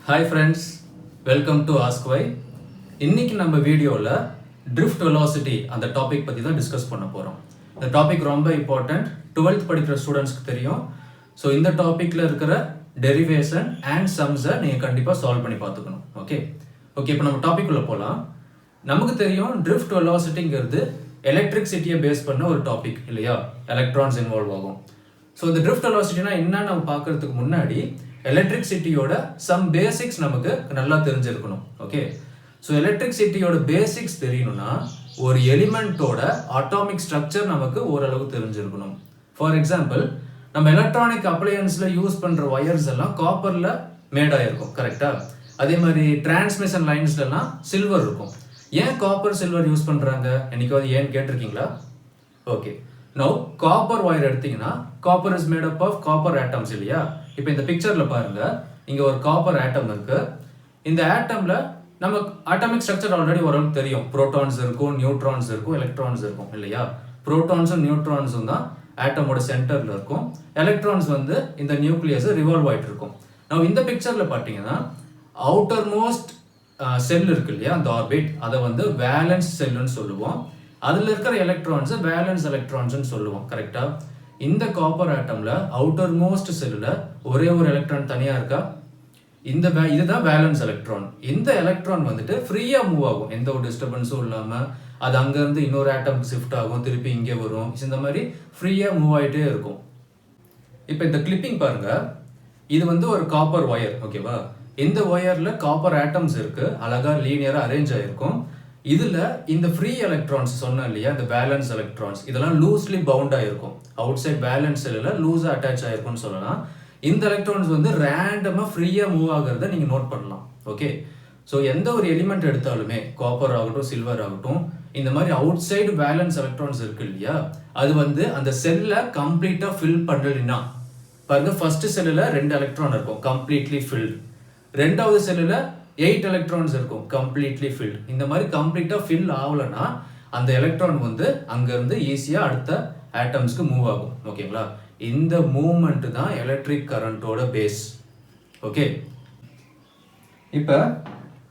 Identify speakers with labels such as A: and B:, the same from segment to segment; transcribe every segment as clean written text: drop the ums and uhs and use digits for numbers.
A: Hi friends, welcome to Ask Why. இன்னைக்கு நம்ம வீடியோவில் drift velocity அந்த டாபிக் பற்றி தான் டிஸ்கஸ் பண்ண போகிறோம். இந்த டாபிக் ரொம்ப இம்பார்ட்டன்ட், 12th படிக்கிற ஸ்டூடெண்ட்ஸ்க்கு தெரியும். ஸோ இந்த டாப்பிக்கில் இருக்கிற டெரிவேஷன் அண்ட் சம்ஸை நீங்கள் கண்டிப்பாக சால்வ் பண்ணி பார்த்துக்கணும். ஓகே இப்போ நம்ம டாபிக் உள்ள போகலாம். நமக்கு தெரியும் drift velocityங்கிறது எலக்ட்ரிசிட்டியை பேஸ் பண்ண ஒரு டாபிக் இல்லையா, எலக்ட்ரான்ஸ் இன்வால்வ் ஆகும். ஸோ இந்த drift velocityனா என்னன்னு நம்ம பார்க்கறதுக்கு முன்னாடி எலக்ட்ரிசிட்டியோட சம் பேசிக்ஸ் நமக்கு நல்லா தெரிஞ்சிருக்கணும். ஓகே, ஸோ எலக்ட்ரிசிட்டியோட பேசிக்ஸ் தெரியணும்னா ஒரு எலிமெண்ட்டோட அட்டாமிக் ஸ்ட்ரக்சர் நமக்கு ஓரளவு தெரிஞ்சிருக்கணும். ஃபார் எக்ஸாம்பிள், நம்ம எலக்ட்ரானிக் அப்ளையன்ஸில் யூஸ் பண்ணுற ஒயர்ஸ் எல்லாம் காப்பரில் மேடாயிருக்கும், கரெக்டாக? அதே மாதிரி டிரான்ஸ்மிஷன் லைன்ஸ்லாம் சில்வர் இருக்கும். ஏன் காப்பர் சில்வர் யூஸ் பண்ணுறாங்க? என்னைக்காவது ஏன்னு கேட்டிருக்கீங்களா? ஓகே, நோ காப்பர் ஒயர் எடுத்தீங்கன்னா copper is made up of copper atoms இல்லையா? இப்போ இந்த பிக்சரில் பாருங்க, இங்கே ஒரு காப்பர் ஆட்டம் இருக்கு. இந்த ஆட்டம்ல நமக்கு அட்டாமிக் ஸ்ட்ரக்சர் ஆல்ரெடி ஓரளவுக்கு தெரியும். புரோட்டான்ஸ் இருக்கும், நியூட்ரான்ஸ் இருக்கும், எலக்ட்ரான்ஸ் இருக்கும் இல்லையா? புரோட்டான்ஸும் நியூட்ரான்ஸும் தான் ஆட்டமோட சென்டர்ல இருக்கும். எலக்ட்ரான்ஸ் வந்து இந்த நியூக்ளியஸ் ரிவால்வ் ஆகிட்டு இருக்கும். நம்ம இந்த பிக்சர்ல பார்த்தீங்கன்னா அவுட்டர் மோஸ்ட் செல் இருக்கு இல்லையா, அந்த ஆர்பிட், அதை வந்து வேலன்ஸ் செல்லுன்னு சொல்லுவோம். அதில் இருக்கிற எலக்ட்ரான்ஸ் வேலன்ஸ் எலக்ட்ரான்ஸ்னு சொல்லுவோம், கரெக்டா? இந்த காப்பர் ஆட்டம்ல அவுட்டர் மோஸ்ட் செல்லுல ஒரே ஒரு எலக்ட்ரான் தனியா இருக்கா? இதுதான் வேலன்ஸ் எலக்ட்ரான். இந்த எலக்ட்ரான் வந்துட்டு ஃப்ரீயா மூவ் ஆகும், எந்த ஒரு டிஸ்டர்பன்ஸும் இல்லாம. அது அங்கிருந்து இன்னொரு ஆட்டம்க்கு ஷிஃப்ட் ஆகும், திருப்பி இங்கே வரும். இந்த மாதிரி ஃப்ரீயா மூவ் ஆகிட்டே இருக்கும். இப்போ இந்த கிளிப்பிங் பாருங்க, இது வந்து ஒரு காப்பர் ஒயர், ஓகேவா? இந்த ஒயர்ல காப்பர் ஆட்டம்ஸ் இருக்கு, அழகா லீனியரா அரேஞ்ச் ஆயிருக்கும். இதுல இந்த ஃப்ரீ எலக்ட்ரான்ஸ் சொன்னேன் இல்லையா, இந்த வேலன்ஸ் எலக்ட்ரான்ஸ், இதெல்லாம் லூஸ்லி பவுண்ட் ஆயிருக்கும். அவுட் சைட் வேலன்ஸ் செல்லுல லூஸா அட்டாச் ஆயிருக்கும்னு சொல்லலாம். இந்த எலக்ட்ரான்ஸ் வந்து ரேண்டமா ஃப்ரீயா மூவ் ஆகிறத நீங்க நோட் பண்ணலாம். ஓகே, ஸோ எந்த ஒரு எலிமெண்ட் எடுத்தாலுமே காப்பர் ஆகட்டும், சில்வர் ஆகட்டும், இந்த மாதிரி அவுட் சைடு வேலன்ஸ் எலக்ட்ரான்ஸ் இருக்கு இல்லையா, அது வந்து அந்த செல்லை கம்ப்ளீட்டா ஃபில் பண்ணலைன்னா பாருங்க, ஃபர்ஸ்ட் செல்லுல 2 எலக்ட்ரான் இருக்கும், கம்ப்ளீட்லி ஃபில்ட். ரெண்டாவது செல்லுல 8 எலக்ட்ரான்ஸ் இருக்கும், கம்ப்ளீட்லி ஃபில்ட். இந்த மாதிரி கம்ப்ளீட்டா ஃபில் ஆகலைன்னா அந்த எலக்ட்ரான் வந்து அங்கிருந்து ஈஸியா அடுத்த ஆட்டம்ஸ்க்கு மூவ் ஆகும். ஓகேங்களா? இந்த மூவ்மெண்ட் தான் எலக்ட்ரிக் கரண்டோட பேஸ். ஓகே, இப்போ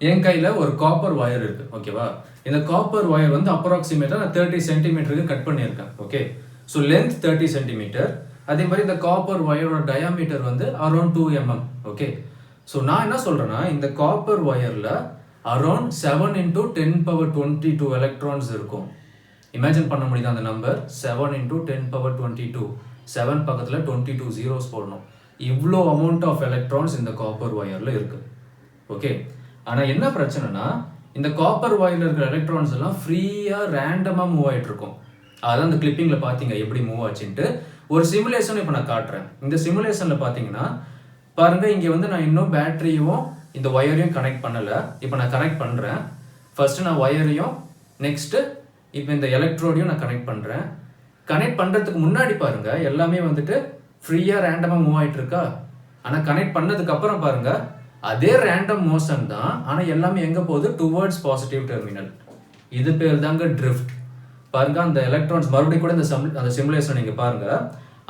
A: என் கையில ஒரு காப்பர் ஒயர் இருக்கு, ஓகேவா? இந்த காப்பர் ஒயர் வந்து அப்ராக்சிமேட்டா நான் 30 சென்டிமீட்டருக்கு கட் பண்ணியிருக்கேன். Okay, so length 30 centimetre. அதே மாதிரி இந்த காப்பர் ஒயரோட டயாமீட்டர் வந்து அரௌண்ட் 2 mm. ஓகே, ஸோ நான் என்ன சொல்றேன்னா, இந்த காப்பர் ஒயர்ல அரௌண்ட் 7 × 10⁻22 எலக்ட்ரான்ஸ் இருக்கும். இமேஜின் பண்ண முடியுது அந்த நம்பர், 7 × 10⁻22. 7 பக்கத்துல 22 zeros போடணும். இவ்வளோ அமௌண்ட் ஆஃப் எலக்ட்ரான்ஸ் இந்த காப்பர் ஒயர்ல இருக்கு. ஓகே, ஆனா என்ன பிரச்சனைனா, இந்த காப்பர் ஒயர்ல இருக்கிற எலக்ட்ரான்ஸ் எல்லாம் ஃப்ரீயா ரேண்டமா மூவ் ஆயிட்டு இருக்கும். அதான் இந்த கிளிப்பிங்ல பாத்தீங்க எப்படி மூவ் ஆச்சுன்ட்டு. ஒரு சிமுலேஷன் இப்போ நான் காட்டுறேன். இந்த சிமுலேஷன்ல பாத்தீங்கன்னா பாருங்க, இங்க வந்து நான் இன்னும் பேட்டரியும் இந்த ஒயரையும் கனெக்ட் பண்ணல. இப்போ நான் கனெக்ட் பண்றேன். ஃபர்ஸ்ட் நான் ஒயரையும், நெக்ஸ்ட் இப்போ இந்த எலக்ட்ரோடையும் நான் கனெக்ட் பண்றேன். கனெக்ட் பண்றதுக்கு முன்னாடி பாருங்க, எல்லாமே வந்துட்டு ஃப்ரீயா ரேண்டமா மூவ் ஆயிட்டு இருக்கா. ஆனா கனெக்ட் பண்ணதுக்கு அப்புறம் பாருங்க, அதே ரேண்டம் மோஷன் தான், ஆனா எல்லாமே எங்க போகுது? Towards positive terminal. இது பேர் தாங்க ட்ரிஃப்ட். பாருங்க, அந்த எலக்ட்ரான்ஸ் மறுபடியும் கூட அந்த சிமுலேஷன் நீங்க பாருங்க,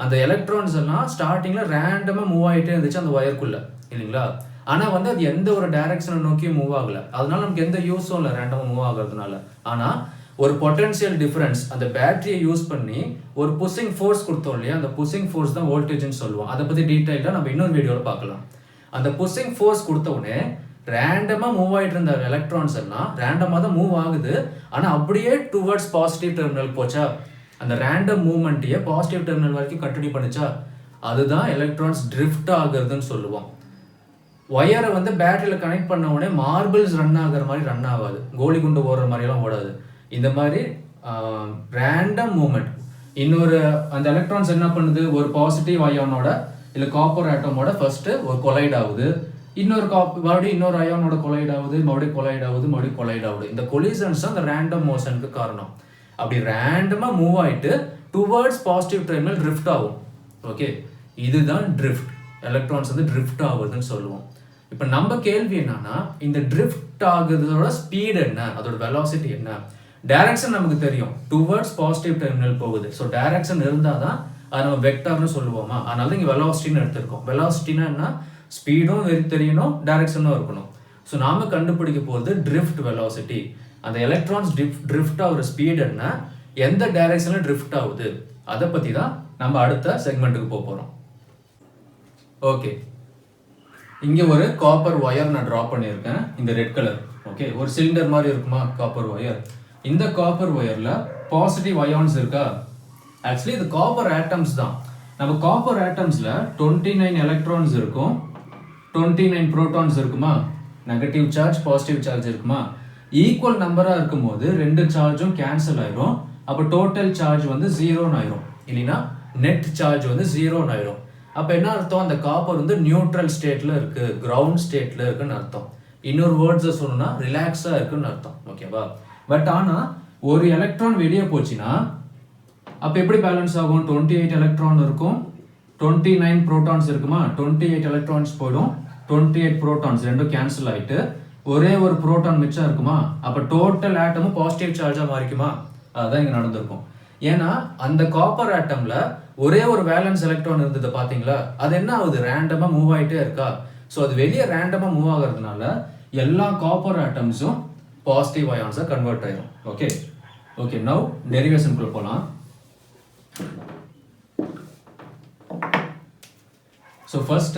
A: அந்த எலக்ட்ரான்ஸ் எல்லாம் ஸ்டார்டிங்ல ரேண்டமா மூவ் ஆகிட்டே இருந்துச்சு அந்த ஒயருக்குள்ள, இல்லைங்களா? ஆனா வந்து அது எந்த ஒரு டைரக்ஷனை நோக்கி மூவ் ஆகல. அதனால நமக்கு எந்த யூஸும் இல்லை ரேண்டமா மூவ் ஆகுறதுனால. ஆனா ஒரு பொட்டன்ஷியல் டிஃபரன்ஸ், அந்த பேட்டரியை யூஸ் பண்ணி ஒரு புஷிங் ஃபோர்ஸ் கொடுத்தோம் இல்லையா, அந்த புஷிங் ஃபோர்ஸ் தான் வோல்டேஜ்னு சொல்லுவோம். அதை பத்தி டீடைலா நம்ம இன்னொரு வீடியோல பார்க்கலாம். அந்த புஷிங் ஃபோர்ஸ் கொடுத்த உடனே ரேண்டமா மூவ் ஆயிட்டு இருந்த எலக்ட்ரான்ஸ் எல்லாம் ரேண்டமா தான் மூவ் ஆகுது, ஆனா அப்படியே டுவர்ட்ஸ் பாசிட்டிவ் டெர்மினல் போச்சா, அந்த ரேண்டம் மூவ்மெண்ட்டையே பாசிட்டிவ் டெர்மினல் வரைக்கும் கண்டினியூ பண்ணுச்சா, அதுதான் எலக்ட்ரான்ஸ் ட்ரிஃப்ட் ஆகுறதுன்னு சொல்லுவோம். ஒயரை வந்து பேட்டரியில கனெக்ட் பண்ண உடனே மார்பிள்ஸ் ரன் ஆகுற மாதிரி ரன் ஆகாது, கோலி குண்டு ஓடுற மாதிரி எல்லாம் ஓடாது. இந்த மாதிரி ரேண்டம் மூவ்மெண்ட். இன்னொரு அந்த எலக்ட்ரான்ஸ் என்ன பண்ணுது, ஒரு பாசிட்டிவ் அயானோட இல்லை காப்பர் ஆட்டமோட ஃபர்ஸ்ட் ஒரு கொலைட் ஆகுது, மறுபடியும் இன்னொரு அயானோட கொலைட் ஆகுது, மறுபடியும் கொலைட் ஆகுது, மறுபடியும் கொலைட் ஆகுது. இந்த கொலிசன்ஸ் தான் அந்த ரேண்டம் மோஷனுக்கு காரணம். அப்படி ரேண்டமா மூவ் ஆயிட்டு டுவர்ட்ஸ் பாசிட்டிவ் டெர்மினல் ட்ரிஃப்ட் ஆகும். ஓகே, இதுதான் ட்ரிஃப்ட். எலக்ட்ரான்ஸ் வந்து ட்ரிஃப்ட் ஆகுதுன்னு சொல்லுவோம். இப்போ நம்ம கேள்வி என்னன்னா, இந்த ட்ரிஃப்ட் ஆகுறதோட ஸ்பீட் என்ன, அதோட வெலாசிட்டி என்ன? டைரக்ஷன் நமக்கு தெரியும், டுவர்ட்ஸ் பாசிட்டிவ் டெர்மினல் போகுது. ஸோ டைரக்ஷன் இருந்தால் தான் அது நம்ம வெக்டார்னு சொல்லுவோமா, அதனால இங்கே வெலாசிட்டின்னு எடுத்திருக்கோம். வெலாசிட்டினா என்ன? ஸ்பீடும் தெரியணும், டைரக்ஷனும் இருக்கணும். ஸோ நாம கண்டுபிடிக்க போகிறது ட்ரிஃப்ட் வெலாசிட்டி. அந்த எலக்ட்ரான்ஸ் ட்ரிஃப்ட் ஆகுற ஸ்பீட் என்ன, எந்த டைரக்ஷனில் ட்ரிஃப்ட் ஆகுது, அதை பற்றி தான் நம்ம அடுத்த செக்மெண்ட்டுக்கு போக போகிறோம். ஓகே, இங்கே ஒரு காப்பர் ஒயர் நான் ட்ரா பண்ணியிருக்கேன், இந்த ரெட் கலர். ஓகே, ஒரு சிலிண்டர் மாதிரி இருக்குமா காப்பர் ஒயர். இந்த காப்பர் ஒயரில் பாசிட்டிவ் அயான்ஸ் இருக்கா? ஆக்சுவலி இது காப்பர் ஆட்டம்ஸ் தான். நம்ம காப்பர் ஆட்டம்ஸில் 29 எலக்ட்ரான்ஸ் இருக்கும், 29 ப்ரோட்டான்ஸ் இருக்குமா, நெகட்டிவ் சார்ஜ் பாசிட்டிவ் சார்ஜ் இருக்குமா. ஈக்குவல் நம்பராக இருக்கும்போது ரெண்டு சார்ஜும் கேன்சல் ஆயிரும். அப்போ டோட்டல் சார்ஜ் வந்து 0ன்னு ஆயிரும், இல்லைன்னா நெட் சார்ஜ் வந்து 0ன்னு ஆயிரும். அப்போ என்ன அர்த்தம், அந்த காப்பர் வந்து நியூட்ரல் ஸ்டேட்டில் இருக்குது, கிரவுண்ட் ஸ்டேட்டில் இருக்குன்னு அர்த்தம். இன்னொரு வேர்ட்ஸை சொல்லணும்னா ரிலாக்ஸாக இருக்குன்னு அர்த்தம். ஓகேவா? பட் ஆனால் ஒரு எலக்ட்ரான் வெளியே போச்சுன்னா அப்போ எப்படி பேலன்ஸ் ஆகும்? 28 எலக்ட்ரான் இருக்கும், 29 ப்ரோட்டான்ஸ் இருக்குமா, 28 எலக்ட்ரான்ஸ் போயிடும், 28 ப்ரோட்டான்ஸ் ரெண்டும் கேன்சல் ஆகிட்டு ஒரே ஒரு ப்ரோட்டான் மிச்சம் இருக்குமா. அப்போ டோட்டல் ஆட்டமும் பாசிட்டிவ் சார்ஜாக மாறிக்குமா. அதுதான் இங்கே நடந்திருக்கும். ஏன்னா அந்த காப்பர் ஆட்டமில் ஒரே ஒரு வேலன்ஸ் எலக்ட்ரான் இருந்தது பார்த்தீங்களா, அது என்ன ஆகுது, ரேண்டமாக மூவ் ஆகிட்டே இருக்கா. ஸோ அது வெளியே ரேண்டமாக மூவ் ஆகிறதுனால எல்லா காப்பர் ஆட்டம்ஸும் பாசிட்டிவ் அயான்ஸாக கன்வெர்ட் ஆயிடும். ஓகே ஓகே, நவ் டெரிவேஷனுக்குள்ள போகலாம். ஸோ ஃபர்ஸ்ட்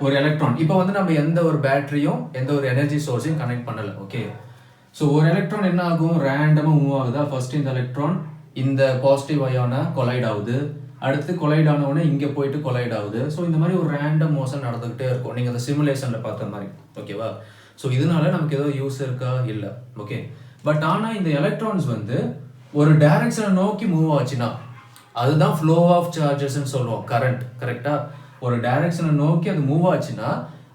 A: ஒரு எலக்ட்ரான், இப்போ வந்து நம்ம எந்த ஒரு பேட்டரியும் எந்த ஒரு எனர்ஜி சோர்ஸையும் கனெக்ட் பண்ணலை. ஓகே, ஸோ ஒரு எலக்ட்ரான் என்ன ஆகும், ரேண்டமாக மூவ் ஆகுதா. ஃபர்ஸ்ட் இந்த எலக்ட்ரான் இந்த பாசிட்டிவ் அயான கொலைட் ஆகுது, அடுத்து கொலைட் ஆனவுடனே இங்கே போயிட்டு கொலைட் ஆகுது. ஸோ இந்த மாதிரி ஒரு ரேண்டம் மோஷன் நடந்துகிட்டே இருக்கும், நீங்கள் அந்த சிமுலேஷனில் பார்த்த மாதிரி. ஓகேவா? ஸோ இதனால நமக்கு ஏதோ யூஸ் இருக்கா, இல்லை. ஓகே, பட் ஆனால் இந்த எலக்ட்ரான்ஸ் வந்து ஒரு டைரக்ஷனை நோக்கி மூவ் ஆச்சுன்னா அதுதான் ஃப்ளோ ஆஃப் சார்ஜஸ்ன்னு சொல்லுவோம், கரண்ட். கரெக்டாக ஒரு டைரக்ஷனை நோக்கி அது மூவ் ஆச்சுன்னா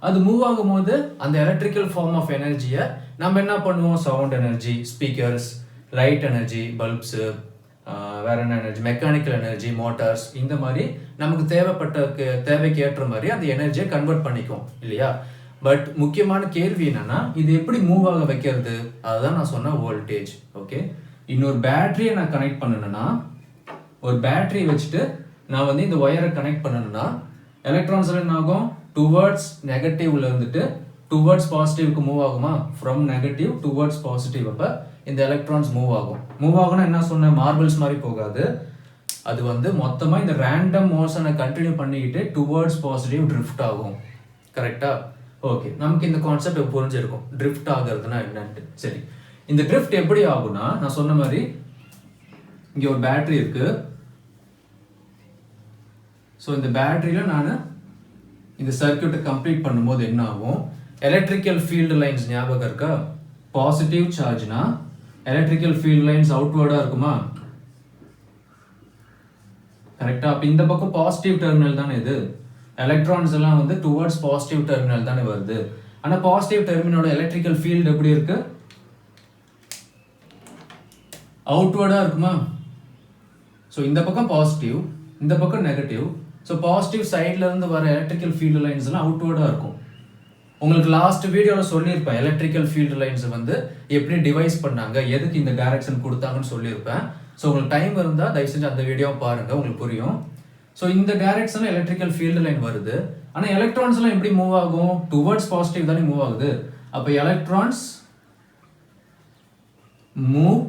A: அது மூவ் ஆகும்போது அந்த எலக்ட்ரிக்கல் ஃபார்ம் ஆஃப் எனர்ஜியை நம்ம என்ன பண்ணுவோம், sound energy, speakers, light energy, bulbs, வேற என்ன எனர்ஜி, மெக்கானிக்கல் எனர்ஜி, மோட்டார்ஸ், இந்த மாதிரி நமக்கு தேவைக்கு ஏற்ற மாதிரி அந்த எனர்ஜியை கன்வெர்ட் பண்ணிக்கும், இல்லையா. பட் முக்கியமான கேள்வி என்னன்னா, இது எப்படி மூவ் ஆக வைக்கிறது, அதுதான் நான் சொன்ன வோல்டேஜ். ஓகே, இன்னொரு பேட்டரியை நான் கனெக்ட் பண்ணணும்னா, ஒரு பேட்டரி வச்சுட்டு நான் வந்து இந்த ஒயரை கனெக்ட் பண்ணணும்னா எலக்ட்ரான்ஸ் என்ன ஆகும், டுவர்ட்ஸ் நெகட்டிவ்ல இருந்துட்டு டுவர்ட்ஸ் பாசிட்டிவ்க்கு மூவ் ஆகுமா, ஃப்ரம் நெகட்டிவ் டுவர்ட்ஸ் பாசிட்டிவ். அப்போ இந்த எலக்ட்ரான்ஸ் மூவ் ஆகும். மூவ் ஆகும்னா என்ன சொன்ன, மார்பிள்ஸ் மாதிரி போகாது, அது வந்து மொத்தமாக இந்த ரேண்டம் மோஷனை கண்டினியூ பண்ணிக்கிட்டு டுவர்ட்ஸ் பாசிட்டிவ் ட்ரிஃப்ட் ஆகும். கரெக்டா? ஓகே, நமக்கு இந்த கான்செப்ட் புரிஞ்சிருக்கும் ட்ரிஃப்ட் ஆகுறதுனா என்னன்ட்டு. சரி, இந்த ட்ரிஃப்ட் எப்படி ஆகும்னா, நான் சொன்ன மாதிரி இங்கே ஒரு பேட்டரி இருக்கு. ஸோ இந்த பேட்டரியில் நான் இந்த சர்க்கியூட்டை கம்ப்ளீட் பண்ணும்போது என்ன ஆகும், எலக்ட்ரிக்கல் ஃபீல்டு லைன்ஸ் ஞாபகம் இருக்கா, பாசிட்டிவ் சார்ஜ்னா எலக்ட்ரிக்கல் ஃபீல்டு லைன்ஸ் அவுட்வர்டாக இருக்குமா. கரெக்டா? அப்போ இந்த பக்கம் பாசிட்டிவ் டெர்மினல் தானே இது, எலக்ட்ரான்ஸ் எல்லாம் வந்து டுவர்ட்ஸ் பாசிட்டிவ் டெர்மினல் தானே வருது. ஆனால் பாசிட்டிவ் டெர்மினலோட எலக்ட்ரிக்கல் ஃபீல்டு எப்படி இருக்கு, அவுட்வர்டாக இருக்குமா. ஸோ இந்த பக்கம் பாசிட்டிவ், இந்த பக்கம் நெகட்டிவ். ஸோ பாசிட்டிவ் சைட்ல இருந்து வர எலக்ட்ரிக்கல் ஃபீல்டு லைன்ஸ் எல்லாம் அவுட்வர்டாக இருக்கும். உங்களுக்கு லாஸ்ட் வீடியோவில் சொல்லியிருப்பேன் எலக்ட்ரிக்கல் ஃபீல்டு லைன்ஸ் வந்து எப்படி டிவைஸ் பண்ணாங்க, எதுக்கு இந்த டைரக்ஷன் கொடுத்தாங்கன்னு சொல்லியிருப்பேன். ஸோ உங்களுக்கு டைம் இருந்தால் தயவு செஞ்சு அந்த வீடியோவை பாருங்கள், உங்களுக்கு புரியும். ஸோ இந்த டைரக்ஷனில் எலக்ட்ரிக்கல் ஃபீல்டு லைன் வருது. ஆனால் எலக்ட்ரான்ஸ்லாம் எப்படி மூவ் ஆகும், டுவர்ட்ஸ் பாசிட்டிவ் தானே மூவ் ஆகுது. அப்போ எலக்ட்ரான்ஸ் மூவ்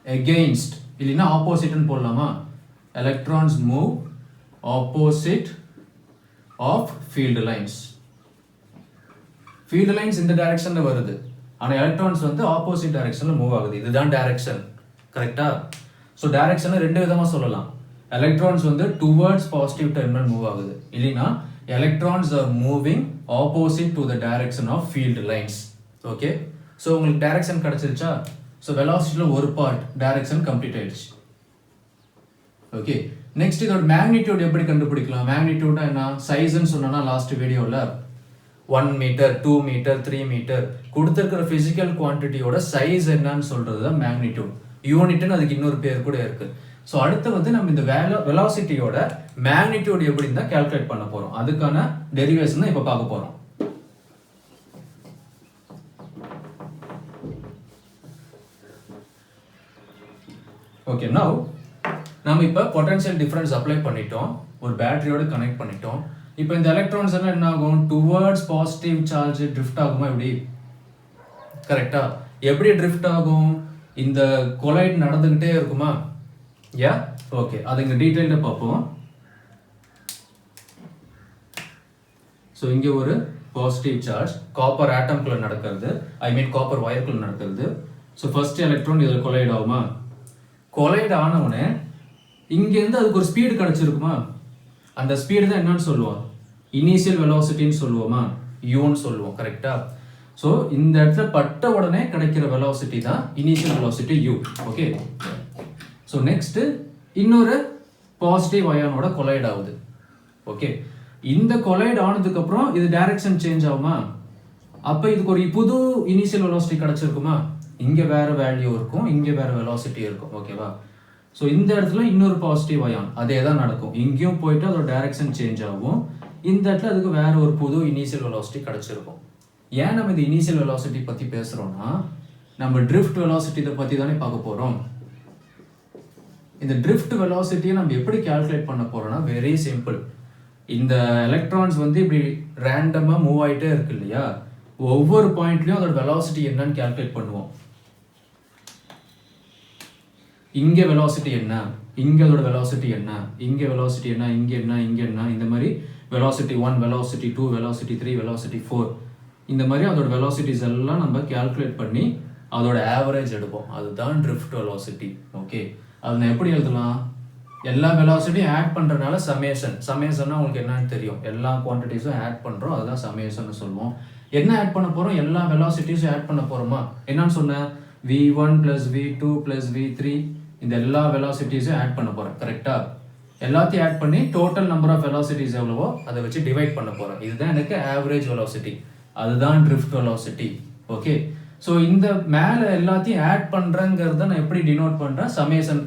A: எகெயின்ஸ்ட், இல்லைன்னா ஆப்போசிட்னு போடலாமா, electrons move opposite of field lines. Field lines இந்த டைரக்ஷன்ல வருது, ஆனால் எலக்ட்ரான்ஸ் வந்து ஆப்போசிட் டைரக்ஷன்ல மூவ் ஆகுது. இதுதான் டைரக்ஷன். கரெக்டா? ஸோ டைரக்ஷனை ரெண்டு விதமாக சொல்லலாம். எலக்ட்ரான்ஸ் வந்து டுவர்ட்ஸ் பாசிட்டிவ் டெர்மினல் மூவ் ஆகுது, இல்லைன்னா electrons are moving opposite to the direction of field lines. Okay, so உங்களுக்கு டைரக்ஷன் கிடைச்சிருச்சா. ஸோ வெலாசிட்டியில் ஒரு பார்ட் டைரக்ஷன் கம்ப்ளீட் ஆயிடுச்சு. ஓகே, நெக்ஸ்ட் இதோட மேக்னிடியூட் எப்படி கண்டுபிடிக்கலாம். மேக்னிடியூட் என்ன, சைஸ்ன்னு சொன்னா லாஸ்ட் வீடியோவில் 1 மீட்டர், 2 மீட்டர், 3 மீட்டர் கொடுத்துருக்கிற பிசிக்கல் குவான்டிட்டியோட சைஸ் என்னன்னு சொல்றது தான் மேக்னிடியூட். யூனிட்னு அதுக்கு இன்னொரு பேர் கூட இருக்கு. ஸோ அடுத்து வந்து நம்ம இந்த வெலாசிட்டியோட மேக்னிடியூட் எப்படின்னு தான் கால்குலேட் பண்ண போறோம். அதுக்கான டெரிவேஷன் தான் இப்போ பார்க்க போறோம். ஓகே, நவ் நம்ம இப்போ பொட்டன்ஷியல் டிஃபரன்ஸ் அப்ளை பண்ணிட்டோம், ஒரு பேட்டரியோட கனெக்ட் பண்ணிட்டோம். இப்போ இந்த எலக்ட்ரான்ஸ் எல்லாம் என்ன ஆகும், டுவர்ட்ஸ் பாசிட்டிவ் சார்ஜ் ட்ரிஃப்ட் ஆகுமா எப்படி? கரெக்டா? எப்படி ட்ரிஃப்ட் ஆகும்? இந்த கொலைட் நடந்துகிட்டே இருக்குமா? யா ஓகே, அது இங்க டீடைல்டா பார்ப்போம். ஸோ இங்கே ஒரு பாசிட்டிவ் சார்ஜ் காப்பர் ஆட்டம்குள்ள நடக்கிறது, ஐ மீன் காப்பர் வயர்க்குள்ள நடக்கிறது. ஸோ ஃபர்ஸ்ட் எலக்ட்ரான் இதில் கொலைட் ஆகுமா? கொலைட் ஆனவுடனே இங்கேருந்து அதுக்கு ஒரு ஸ்பீடு கிடச்சிருக்குமா? அந்த ஸ்பீடு தான் என்னன்னு சொல்லுவோம், இனிஷியல் வெலாசிட்டின்னு சொல்லுவோமா, யூன்னு சொல்லுவோம். கரெக்டா? ஸோ இந்த இடத்துல பட்ட உடனே கிடைக்கிற வெலாசிட்டி தான் initial velocity you. Okay, so next இன்னொரு பாசிட்டிவ் அயானோட கொலைட் ஆகுது. ஓகே, இந்த கொலைட் ஆனதுக்கு அப்புறம் இது டைரக்ஷன் சேஞ்ச் ஆகுமா? அப்ப இதுக்கு ஒரு புது இனிஷியல் வெலாசிட்டி கிடைச்சிருக்குமா? இங்க வேற வேல்யூ இருக்கும், இங்க வேற வெலாசிட்டி இருக்கும். ஓகேவா? ஸோ இந்த இடத்துல இன்னொரு பாசிட்டிவ் அயான் அதே தான் நடக்கும், இங்கேயும் போயிட்டு அதோட டைரக்ஷன் சேஞ்ச் ஆகும். இந்த இடத்துல அதுக்கு வேற ஒரு புது இனிஷியல் வெலாசிட்டி கிடைச்சிருக்கும். ஏன் நம்ம இந்த இனிஷியல் வெலாசிட்டி பத்தி பேசுறோம்னா, நம்ம ட்ரிஃப்ட் வெலாசிட்டி இதை பத்தி தானே பார்க்க போறோம். இந்த ட்ரிஃப்ட் வெலாசிட்டியை நம்ம எப்படி கால்குலேட் பண்ண போறோம்னா, வெரி சிம்பிள். இந்த எலக்ட்ரான்ஸ் வந்து இப்படி ரேண்டமாக மூவ் ஆகிட்டே இருக்கு இல்லையா, ஒவ்வொரு பாயிண்ட்லையும் அதோட வெலாசிட்டி என்னன்னு கால்குலேட் பண்ணுவோம். இங்கே வெலாசிட்டி என்ன, இங்கே அதோட வெலாசிட்டி என்ன, இங்கே வெலாசிட்டி என்ன, இங்கே என்ன, இங்கே என்ன, இந்த மாதிரி வெலாசிட்டி 1, வெலாசிட்டி 2, வெலாசிட்டி 3, வெலாசிட்டி 4, இந்த மாதிரி அதோட வெலாசிட்டிஸ் எல்லாம் நம்ம கால்குலேட் பண்ணி அதோட ஆவரேஜ் எடுப்போம். அதுதான் ட்ரிஃப்ட் வெலாசிட்டி. ஓகே, அதை நான் எப்படி எழுதலாம்? எல்லா வெலாசிட்டியும் ஆட் பண்ணுறதுனால சமேஷன்னா உங்களுக்கு என்னன்னு தெரியும், எல்லா குவான்டிட்டிஸும் ஆட் பண்ணுறோம், அதுதான் சமேஷன் சொல்லுவோம். என்ன ஆட் பண்ண போகிறோம்? எல்லா வெலாசிட்டிஸும் ஆட் பண்ண போகிறோமா? என்னன்னு சொன்னேன், v1 + v2 + v3, இந்த எல்லா வெலாசிட்டிஸும் ஆட் பண்ண போகிறேன். கரெக்டா? எல்லாத்தையும் ஆட் பண்ணி டோட்டல் நம்பர் ஆஃப் வெலாசிட்டிஸ் எவ்வளவோ அதை வச்சு டிவைட் பண்ண போகிறேன். இதுதான் எனக்கு ஆவரேஜ் வெலாசிட்டி, அதுதான் ட்ரிஃப்ட் வெலாசிட்டி. ஓகே, ஸோ இந்த மேலே எல்லாத்தையும் ஆட் பண்ணுறேங்கிறத நான் எப்படி டினோட் பண்ணுறேன், சமேஷன்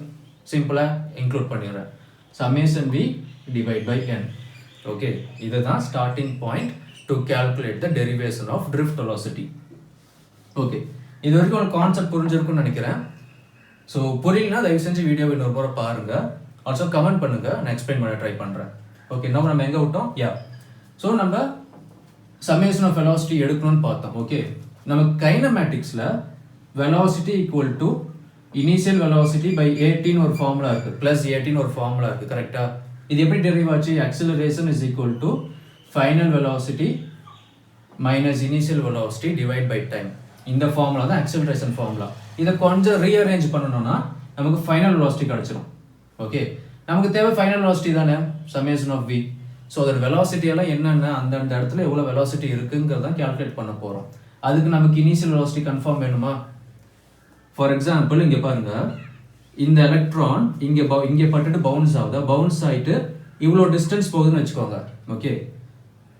A: சிம்பிளாக இன்க்ளூட் பண்ணிடுறேன். Summation v divide by n. Okay, இதுதான் starting point to calculate the derivation of drift velocity. Okay, இது வரைக்கும் ஒரு கான்செப்ட் புரிஞ்சிருக்குன்னு நினைக்கிறேன். ஸோ புரியலனா தயவு செஞ்சு வீடியோ இன்னொரு முறை பாருங்க, ஆல்சோ கமெண்ட் பண்ணுங்க, நான் எக்ஸ்பிளைன் பண்ண ட்ரை பண்ணுறேன். ஓகே, நம்ம எங்கே விட்டோம்? யா, ஸோ நம்ம சமேஷன் ஆஃப் வெலாசிட்டி எடுக்கணும்னு பார்த்தோம். ஓகே, நமக்கு கைனமேட்டிக்ஸில் velocity equal to initial velocity by 18 ஒரு ஃபார்முலா இருக்கு, பிளஸ் 18 ஒரு ஃபார்முலா இருக்கு. கரெக்டா? இது எப்படி டெரிவ் ஆச்சு? Acceleration is equal to final velocity minus initial velocity divide by time. இந்த ஃபார்முலா தான் ஆக்சிலரேஷன் ஃபார்முலா. இதை கொஞ்சம் ரீஅரேஞ்ச் பண்ணணும்னா நமக்கு ஃபைனல் வெலாசிட்டி கிடைச்சிடும். ஓகே, நமக்கு தேவை ஃபைனல் வெலாசிட்டி தானே, சமேஷன் ஆஃப் v. ஸோ அதோட வெலாசிட்டி எல்லாம் என்னென்ன, அந்தந்த இடத்துல எவ்வளோ வெலாசிட்டி இருக்குங்கிறத கால்குலேட் பண்ண போகிறோம். அதுக்கு நமக்கு இனிஷியல் வெலாசிட்டி கன்ஃபார்ம் வேணுமா? ஃபார் எக்ஸாம்பிள் இங்கே பாருங்க, இந்த எலக்ட்ரான் இங்கே பட்டுட்டு பவுன்ஸ் ஆகுதா, பவுன்ஸ் ஆகிட்டு இவ்வளோ டிஸ்டன்ஸ் போகுதுன்னு வச்சுக்கோங்க. ஓகே,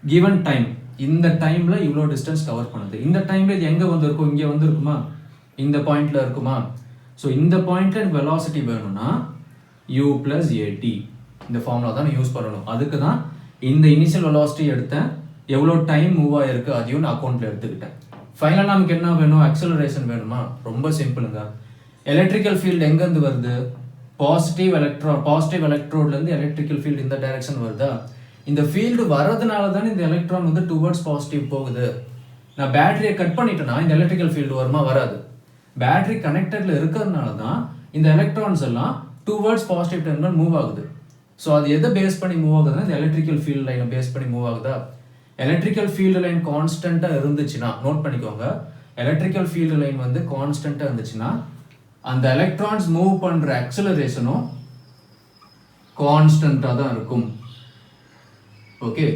A: கிவன் டைம், இந்த டைம்ல இவ்வளோ டிஸ்டன்ஸ் கவர் பண்ணுது. இந்த டைம்ல இது எங்கே வந்திருக்கும், இங்கே வந்திருக்குமா, இந்த பாயிண்ட்ல இருக்குமா? ஸோ இந்த பாயிண்ட்ல எனக்கு வெலாசிட்டி வேணும்னா u + at, இந்த ஃபார்முலா தான் யூஸ் பண்ணணும். அதுக்கு தான் இந்த இனிஷியல் வெலாசிட்டி எடுத்தேன், எவ்வளோ டைம் மூவ் ஆகிருக்கு அதையும் நான் அக்கௌண்ட்ல எடுத்துக்கிட்டேன். ஃபைனலாக நமக்கு என்ன வேணும், ஆக்சலரேஷன் வேணுமா? ரொம்ப சிம்பிளுங்க. எலக்ட்ரிக்கல் ஃபீல்டு எங்கேருந்து வருது, பாசிட்டிவ் எலக்ட்ரோட்லேருந்து எலக்ட்ரிக்கல் ஃபீல்டு இந்த டைரக்ஷன் வருதா? இந்த ஃபீல்டு வர்றதுனால தானே இந்த எலக்ட்ரான் வந்து டுவர்ட்ஸ் பாசிட்டிவ் போகுது. நான் பேட்டரியை கட் பண்ணிட்டேன்னா இந்த எலக்ட்ரிக்கல் ஃபீல்டு வருமா? வராது. பேட்டரி கனெக்டட்ல இருக்கிறதுனால தான் இந்த எலக்ட்ரான்ஸ் எல்லாம் டுவர்ட்ஸ் பாசிட்டிவ் டெர்மினல் மூவ் ஆகுது. ஸோ அது எதை பேஸ் பண்ணி மூவ் ஆகுதுன்னா இந்த எலக்ட்ரிக்கல் ஃபீல்டு லைனை பேஸ் பண்ணி மூவ் ஆகுதா? எலக்ட்ரிக்கல் ஃபீல்டு லைன் கான்ஸ்டன்ட்டாக இருந்துச்சுன்னா, நோட் பண்ணிக்கோங்க, எலக்ட்ரிக்கல் ஃபீல்டு லைன் வந்து கான்ஸ்டன்ட்டாக இருந்துச்சுன்னா அந்த எலக்ட்ரான்ஸ் மூவ் பண்ணுற ஆக்சிலரேஷனும் கான்ஸ்டன்ட்டாக தான் இருக்கும். Okay,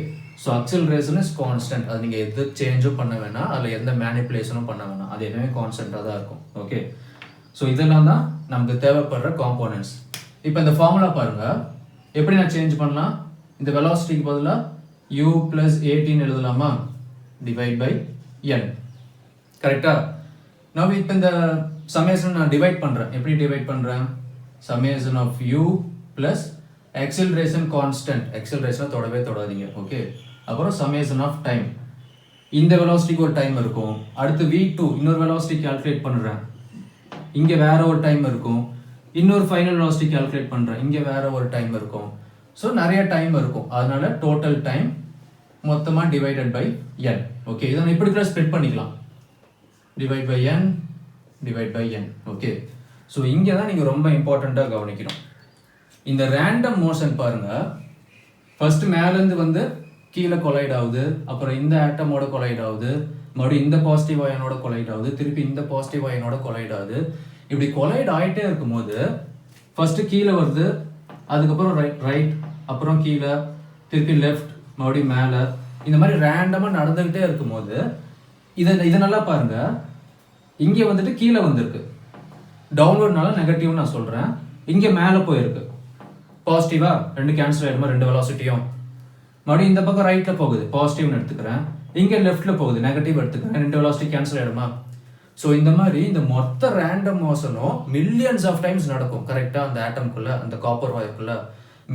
A: so acceleration is constant. அது நீங்கள் எது சேஞ்சும் பண்ண வேணாம், அதில் எந்த மேனிப்புலேஷனும் பண்ண வேணாம், அது எல்லாமே கான்ஸ்டன்ட்டாக தான் இருக்கும். ஓகே, ஸோ இதெல்லாம் தான் நமக்கு தேவைப்படுற காம்போனன்ட்ஸ். இப்போ இந்த ஃபார்முலா பாருங்க, எப்படி நான் சேஞ்ச் பண்ணலாம்? இந்த வெலாசிட்டிக்கு பதிலாக u + 18 எழுதலாமா, டிவைட் பை n. கரெக்டா? நான் இப்போ இந்த சமேஷன் நான் டிவைட் பண்ணுறேன். எப்படி டிவைட் பண்ணுறேன்? Summation of u + acceleration constant, ஆக்சிலரேஷனை தொடவே தொடாதீங்க. ஓகே, அப்புறம் சமேஷன் ஆஃப் டைம், இந்த வெலாசிட்டிக்கு ஒரு டைம் இருக்கும். அடுத்து v2 இன்னொரு வெலாசிட்டி கால்குலேட் பண்ணுறேன், இங்கே வேற ஒரு டைம் இருக்கும். இன்னொரு ஃபைனல் வெலாசிட்டி கால்குலேட் பண்ணுறேன், இங்கே வேற ஒரு டைம் இருக்கும். ஸோ நிறைய டைம் இருக்கும், அதனால டோட்டல் டைம் மொத்தமாக டிவைடட் பை n. ஓகே, இதை நான் இப்படி கூட ஸ்ப்ளிட் பண்ணிக்கலாம். Divide by n divide by n. Okay, so இங்கே தான் நீங்கள் ரொம்ப இம்பார்ட்டண்ட்டாக கவனிக்கணும். இந்த ரேண்டம் மோஷன் பாருங்கள், ஃபர்ஸ்ட் மேலேருந்து வந்து கீழே கொலைட் ஆகுது, அப்புறம் இந்த ஆட்டமோட கொலைட் ஆகுது, மறுபடியும் இந்த பாசிட்டிவ் அயனோட கொலைட் ஆகுது, திருப்பி இந்த பாசிட்டிவ் அயனோட கொலைட் ஆகுது. இப்படி கொலைட் ஆகிட்டே இருக்கும்போது ஃபர்ஸ்ட் கீழே வருது, அதுக்கப்புறம் ரைட், அப்புறம் கீழே, திருப்பி லெஃப்ட், மறுபடியும் மேலே, இந்த மாதிரி ரேண்டமாக நடந்துக்கிட்டே இருக்கும்போது இதை நல்லா பாருங்க, இங்கே வந்துட்டு கீழே வந்திருக்கு, டவுன்வர்ட்னால நெகட்டிவ்னு நான் சொல்கிறேன். இங்கே மேலே போயிருக்கு பாசிட்டிவா, ரெண்டு கேன்சல் ஆகிடுமா, ரெண்டு வெலாசிட்டியும். மறுபடியும் இந்த பக்கம் ரைட்டில் போகுது, பாசிட்டிவ்னு எடுத்துக்கிறேன். இங்கே லெஃப்ட்டில் போகுது, நெகட்டிவ் எடுத்துக்கிறேன், ரெண்டு வெலாசிட்டி கேன்சல் ஆகிடுமா. ஸோ இந்த மாதிரி இந்த மொத்த ரேண்டம் மோஷனும் மில்லியன்ஸ் ஆஃப் டைம்ஸ் நடக்கும். கரெக்டாக அந்த ஆட்டம்குள்ளே, அந்த காப்பர் வயருக்குள்ளே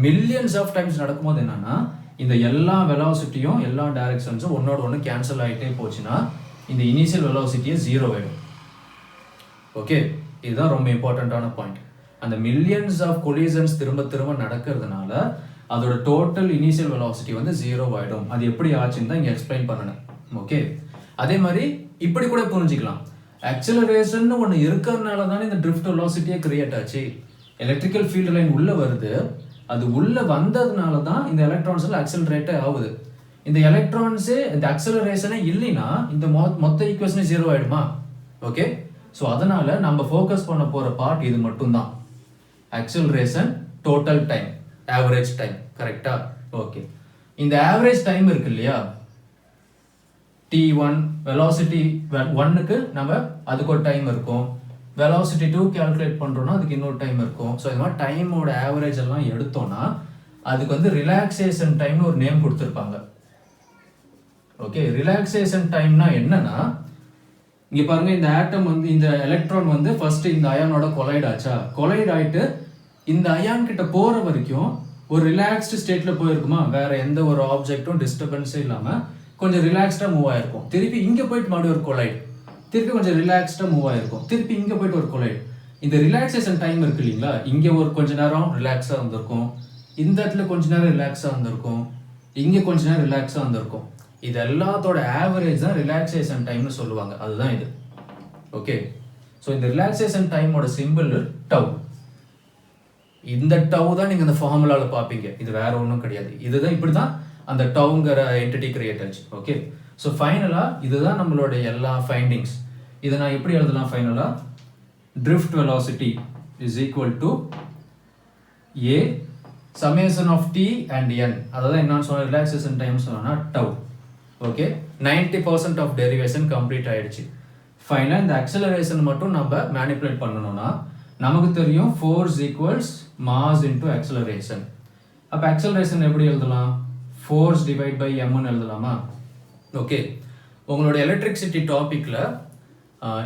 A: மில்லியன்ஸ் ஆஃப் டைம்ஸ் நடக்கும்போது என்னன்னா, இந்த எல்லா வெலாசிட்டியும் எல்லா டைரக்ஷன்ஸும் ஒன்னோட ஒன்று கேன்சல் ஆகிட்டே போச்சுன்னா இந்த இனிஷியல் வெலாசிட்டியை 0 ஆகிடும். ஓகே, இதுதான் ரொம்ப இம்பார்ட்டண்ட்டான பாயிண்ட். அந்த மில்லியன்ஸ் ஆஃப் கொலிஷன்ஸ் திரும்ப திரும்ப நடக்கிறதுனால அதோட டோட்டல் இனிஷியல் வெலாசிட்டி வந்து 0 ஆகிடும். அது எப்படி ஆச்சுன்னு தான் இங்கே எக்ஸ்பிளைன் பண்ணணும். ஓகே, அதே மாதிரி இப்படி கூட புரிஞ்சுக்கலாம், ஆக்சிலரேஷன் ஒன்று இருக்கிறதுனால தானே இந்த ட்ரிஃப்ட் வெலாசிட்டியே கிரியேட் ஆச்சு. எலக்ட்ரிக்கல் ஃபீல்டு லைன் உள்ளே வருது, அது உள்ளே வந்ததுனால தான் இந்த எலக்ட்ரான்ஸில் ஆக்சிலரேட்டே ஆகுது. இந்த எலக்ட்ரான்ஸே இந்த ஆக்சிலரேஷனே இல்லைன்னா இந்த மொத்த ஈக்குவேஷனே 0 ஆகிடுமா. ஓகே, ஸோ அதனால நம்ம ஃபோக்கஸ் பண்ண போகிற பார்ட் இது மட்டும்தான், acceleration, total time, average time. கரெக்டா? ஓகே, இந்த ஆவரேஜ் டைம் இருக்கு இல்லையா, t1 வெலாசிட்டி 1க்கு நம்ம அதுக்கு ஒரு டைம் இருக்கும், வெலாசிட்டி 2 கால்குலேட் பண்ணுறோன்னா அதுக்கு இன்னொரு டைம் இருக்கும். ஸோ இது மாதிரி டைமோட ஆவரேஜ் எல்லாம் எடுத்தோம்னா அதுக்கு வந்து ரிலாக்ஸேஷன் டைம்னு ஒரு நேம் கொடுத்துருப்பாங்க. ஓகே, ரிலாக்ஸேஷன் டைம்னா என்னன்னா, இங்கே பாருங்க, இந்த ஆட்டம் வந்து இந்த எலக்ட்ரான் வந்து ஃபர்ஸ்ட் இந்த அயானோட கொலைட் ஆச்சா, கொலைட் ஆகிட்டு இந்த அயான் கிட்ட போகிற வரைக்கும் ஒரு ரிலாக்ஸ்டு ஸ்டேட்டில் போயிருக்குமா, வேற எந்த ஒரு ஆப்ஜெக்டும் டிஸ்டர்பன்ஸே இல்லாமல் கொஞ்சம் ரிலாக்ஸ்டாக மூவ் ஆயிருக்கும். திருப்பி இங்கே போயிட்டு மறுபடியும் ஒரு கொலைட், திருப்பி கொஞ்சம் ரிலாக்ஸ்டாக மூவ் ஆயிருக்கும், திருப்பி இங்கே போயிட்டு ஒரு கொலைட். இந்த ரிலாக்ஸேஷன் டைம் இருக்கு இல்லைங்களா, இங்கே ஒரு கொஞ்ச நேரம் ரிலாக்ஸாக வந்திருக்கும், இந்த இடத்துல கொஞ்ச நேரம் ரிலாக்ஸாக வந்திருக்கும், இங்கே கொஞ்ச நேரம் ரிலாக்ஸாக வந்திருக்கும். இது எல்லாத்தோட ஆவரேஜ் தான் ரிலாக்ஸேஷன் டைம்னு சொல்லுவாங்க. அதுதான் இது. ஓகே, ஸோ இந்த ரிலாக்ஸேஷன் டைமோட சிம்பிள் டவ். இந்த டவ் தான் நீங்கள் இந்த ஃபார்முலாவில் பார்ப்பீங்க, இது வேற ஒன்றும் கிடையாது. இதுதான், இப்படி தான் அந்த டவுங்கிற என்டிட்டி கிரியேட் ஆச்சு. ஓகே, ஸோ ஃபைனலாக இதுதான் நம்மளோட எல்லா ஃபைண்டிங்ஸ். இதை நான் எப்படி எழுதலாம் ஃபைனலாக, drift velocity is equal to a summation of t and n. அதாவது என்னன்னு சொன்ன ரிலாக்ஸேஷன் டைம் சொன்னா tau. Okay, 90% of derivation complete ஆயிடுச்சு. ஃபைனலாக இந்த அக்சலரேஷன் மட்டும் நம்ம மேனிப்புலேட் பண்ணணும்னா நமக்கு தெரியும் force equals mass into acceleration. அப்போ அக்சலரேஷன் எப்படி எழுதலாம், ஃபோர்ஸ் டிவைட் பை எம்னு எழுதலாமா. ஓகே, உங்களோட எலக்ட்ரிசிட்டி டாப்பிக்கில்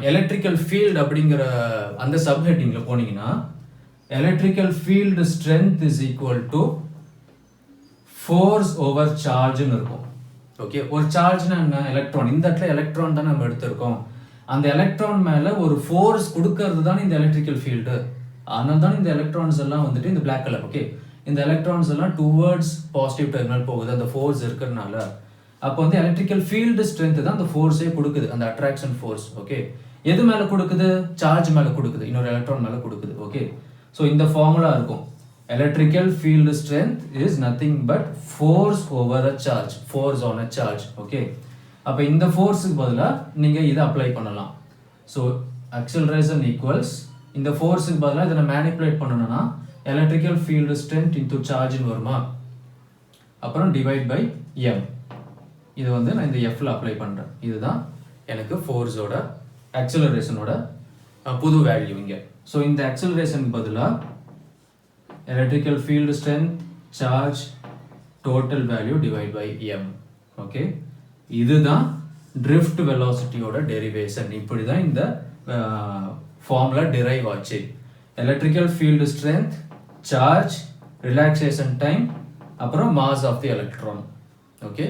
A: எலக்ட்ரிக்கல் ஃபீல்டு அப்படிங்கிற அந்த சப்ஹெட்டிங்கில் போனீங்கன்னா electrical field strength is equal to force over சார்ஜ்னு இருக்கும். ஓகே, ஒரு சார்ஜ்னா என்ன, எலக்ட்ரான். இந்த இடத்துல எலக்ட்ரான் தான் நம்ம எடுத்திருக்கோம், அந்த எலக்ட்ரான் மேலே ஒரு ஃபோர்ஸ் கொடுக்கறது தானே இந்த எலக்ட்ரிக்கல் ஃபீல்டு. அதனால தான் இந்த எலக்ட்ரான்ஸ் எல்லாம் வந்துட்டு இந்த பிளாக் கலர். ஓகே, இந்த எலக்ட்ரான்ஸ் எல்லாம் டுவர்ட்ஸ் பாசிட்டிவ் டெர்மினல் போகுது, அந்த ஃபோர்ஸ் இருக்கிறதுனால. அப்போ வந்து எலக்ட்ரிக்கல் ஃபீல்டு ஸ்ட்ரென்த் தான் அந்த ஃபோர்ஸே கொடுக்குது, அந்த அட்ராக்ஷன் ஃபோர்ஸ். ஓகே, எது மேலே கொடுக்குது, சார்ஜ் மேலே கொடுக்குது, இன்னொரு எலக்ட்ரான் மேலே கொடுக்குது. ஓகே, ஸோ இந்த ஃபார்முலா இருக்கும், electrical field strength is nothing but force over a charge, force on a charge. Okay, அப்போ இந்த ஃபோர்ஸுக்கு பதிலாக நீங்கள் இதை அப்ளை பண்ணலாம். ஸோ அக்சலரேஷன் ஈக்குவல்ஸ், இந்த ஃபோர்ஸுக்கு பதிலாக இதை மேனிப்புலேட் பண்ணணும்னா எலக்ட்ரிக்கல் ஃபீல்டு ஸ்ட்ரென்த் இன்டூ சார்ஜ்னு வருமா, அப்புறம் டிவைட் பை எம். இது வந்து நான் இந்த எஃப்ல அப்ளை பண்ணுறேன். இதுதான் எனக்கு ஃபோர்ஸோட அக்சலரேஷனோட புது வேல்யூ இங்கே. ஸோ இந்த அக்சலரேஷனுக்கு பதிலாக electrical field strength charge total value divide by M. Okay, இதுதான் ட்ரிஃப்ட் வெலாசிட்டியோட டெரிவேஷன். இப்படி தான் இந்த ஃபார்முலா டிரைவ் ஆச்சு. Electrical field strength, charge, relaxation time, அப்புறம் mass of the electron. Okay,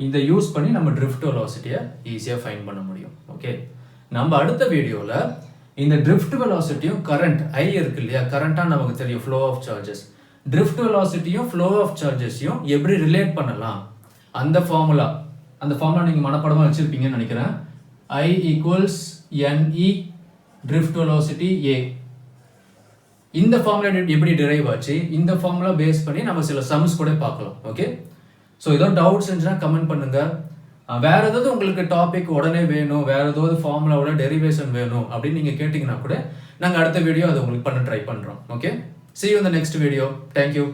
A: இந்த யூஸ் பண்ணி நம்ம ட்ரிஃப்ட் வெலாசிட்டியை ஈஸியாக ஃபைண்ட் பண்ண முடியும். ஓகே, நம்ம அடுத்த வீடியோவில் இந்த ட்ரிஃப்ட் வெலாசிட்டியும் கரண்ட் ஐ இருக்கு இல்லையா, கரண்ட்டாக நமக்கு தெரியும் ஃப்ளோ ஆஃப் சார்ஜஸ், ட்ரிஃப்ட் வெலாசிட்டியும் ஃப்ளோ ஆஃப் சார்ஜஸையும் எப்படி ரிலேட் பண்ணலாம் அந்த ஃபார்முலா நீங்கள் மனப்பாடமாக வச்சுருப்பீங்கன்னு நினைக்கிறேன். I equals NE drift velocity A. இந்த ஃபார்முலா எப்படி டிரைவ் ஆச்சு, இந்த ஃபார்முலா பேஸ் பண்ணி நம்ம சில சம்ஸ் கூட பார்க்கலாம். ஓகே, ஸோ ஏதாவது டவுட்ஸ் இருந்துச்சுன்னா கமெண்ட் பண்ணுங்க. வேற ஏதாவது உங்களுக்கு டாபிக் உடனே வேணும், வேற ஏதாவது ஃபார்முலாவோட டெரிவேஷன் வேணும் அப்படின்னு நீங்கள் கேட்டிங்கன்னா கூட நாங்கள் அடுத்த வீடியோ அதை உங்களுக்கு பண்ண ட்ரை பண்ணுறோம். Okay, see you in the next video. Thank you.